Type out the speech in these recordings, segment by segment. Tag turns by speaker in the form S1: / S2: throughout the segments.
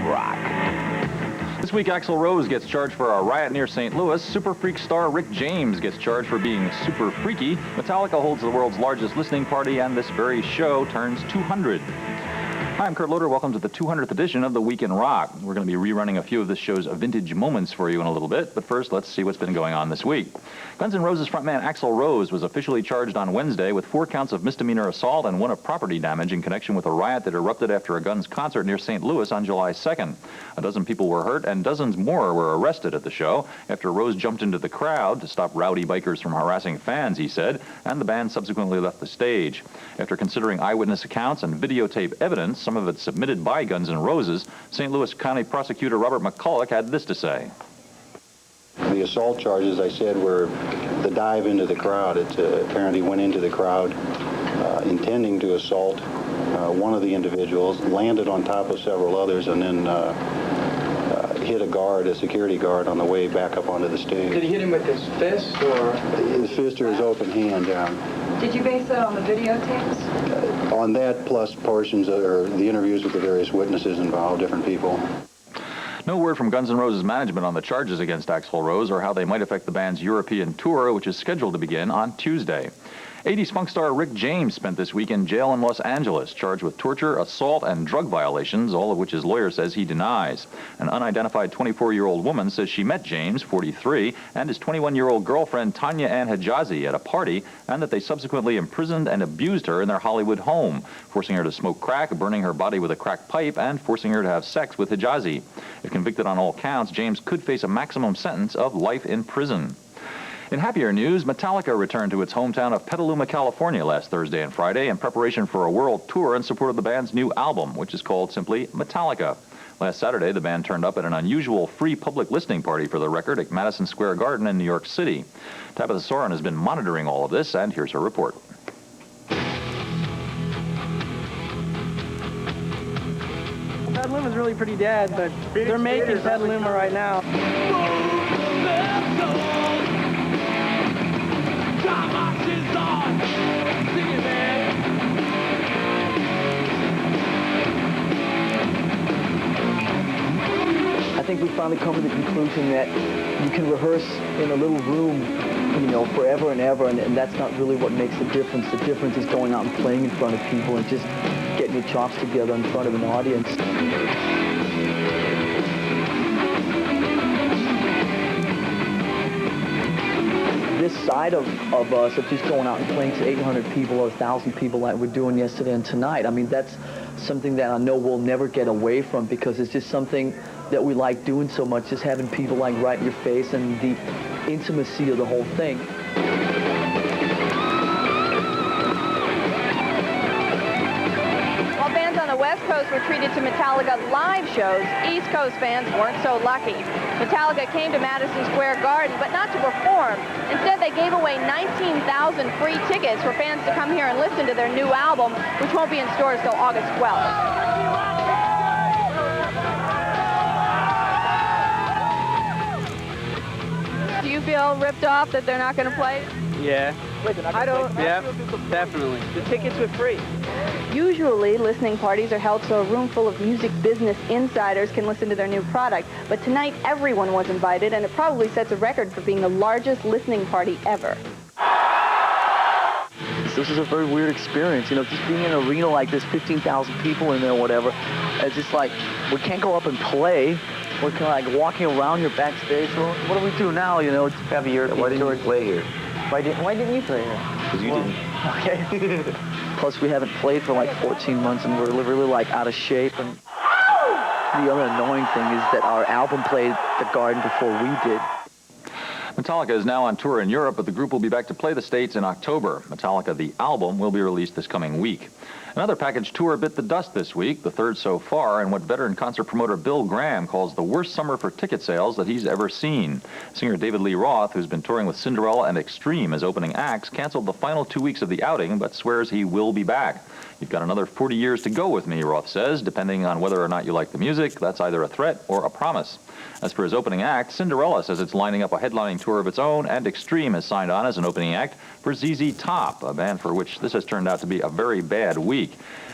S1: Rock.
S2: This week, Axl Rose gets charged for a riot near St. Louis. Super Freak star Rick James gets charged for being super freaky. Metallica holds the world's largest listening party, and this very show turns 200. Hi, I'm Kurt Loder. Welcome to the 200th edition of The Week in Rock. We're going to be rerunning a few of this show's vintage moments for you in a little bit, but first, let's see what's been going on this week. Guns N' Roses frontman Axl Rose was officially charged on Wednesday with 4 counts of misdemeanor assault and 1 of property damage in connection with a riot that erupted after a Guns concert near St. Louis on July 2nd. A dozen people were hurt and dozens more were arrested at the show after Rose jumped into the crowd to stop rowdy bikers from harassing fans, he said, and the band subsequently left the stage. After considering eyewitness accounts and videotape evidence, some of it submitted by Guns N' Roses, St. Louis County Prosecutor Robert McCulloch had this to say.
S3: The assault charges, I said, were the dive into the crowd. It apparently went into the crowd intending to assault one of the individuals, landed on top of several others, and then hit a guard, a security guard, on the way back up onto the stage.
S4: Did he hit him with his fist or?
S3: His fist or his open hand down.
S5: Did you base that on the videotapes?
S3: On that, plus portions or the interviews with the various witnesses involved, different people.
S2: No word from Guns N' Roses management on the charges against Axl Rose or how they might affect the band's European tour, which is scheduled to begin on Tuesday. 80s funk star Rick James spent this week in jail in Los Angeles, charged with torture, assault, and drug violations, all of which his lawyer says he denies. An unidentified 24-year-old woman says she met James, 43, and his 21-year-old girlfriend Tanya Ann Hijazi at a party, and that they subsequently imprisoned and abused her in their Hollywood home, forcing her to smoke crack, burning her body with a crack pipe, and forcing her to have sex with Hijazi. If convicted on all counts, James could face a maximum sentence of life in prison. In happier news, Metallica returned to its hometown of Petaluma, California last Thursday and Friday in preparation for a world tour in support of the band's new album, which is called simply Metallica. Last Saturday, the band turned up at an unusual free public listening party for the record at Madison Square Garden in New York City. Tabitha Soren has been monitoring all of this, and here's her report.
S6: Petaluma's really pretty dead, but they're making Petaluma right now.
S7: I think we finally come to the conclusion that you can rehearse in a little room, you know, forever and ever, and that's not really what makes the difference. The difference is going out and playing in front of people and just getting your chops together in front of an audience. This side of us, of just going out and playing to 800 people or 1,000 people like we're doing yesterday and tonight, I mean, that's something that I know we'll never get away from, because it's just something that we like doing so much, just having people like right in your face and the intimacy of the whole thing.
S5: While bands on the West Coast were treated to Metallica live shows, East Coast fans weren't so lucky. Metallica came to Madison Square Garden, but not to perform. Instead, they gave away 19,000 free tickets for fans to come here and listen to their new album, which won't be in stores till August 12th. Do you feel ripped off that they're not going to play?
S6: Yeah.
S7: Wait, I don't.
S6: Yeah, definitely.
S7: The tickets were free.
S5: Usually, listening parties are held so a room full of music business insiders can listen to their new product. But tonight, everyone was invited, and it probably sets a record for being the largest listening party ever.
S7: This is a very weird experience, you know, just being in an arena like this, 15,000 people in there or whatever. It's just like, we can't go up and play. We're kind of like walking around here backstage. Well, what do we do now, you know?
S1: Have a European
S7: Why didn't
S1: tour.
S7: you play here? Why didn't you play here?
S1: Because you didn't.
S7: Okay. Plus, we haven't played for like 14 months, and we're really like out of shape. And the other annoying thing is that our album played the Garden before we did.
S2: Metallica is now on tour in Europe, but the group will be back to play the States in October. Metallica, the album, will be released this coming week. Another package tour bit the dust this week, the third so far, and what veteran concert promoter Bill Graham calls the worst summer for ticket sales that he's ever seen. Singer David Lee Roth, who's been touring with Cinderella and Extreme as opening acts, canceled the final 2 weeks of the outing, but swears he will be back. You've got another 40 years to go with me, Roth says. Depending on whether or not you like the music, that's either a threat or a promise. As for his opening act, Cinderella says it's lining up a headlining tour of its own, and Extreme has signed on as an opening act for ZZ Top, a band for which this has turned out to be a very bad week.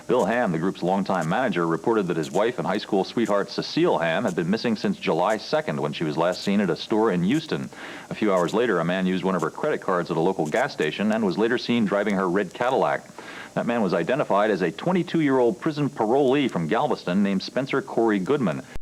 S2: Bill Ham, the group's longtime manager, reported that his wife and high school sweetheart Cecile Ham had been missing since July 2nd when she was last seen at a store in Houston. A few hours later, a man used one of her credit cards at a local gas station and was later seen driving her red Cadillac. That man was identified as a 22-year-old prison parolee from Galveston named Spencer Corey Goodman.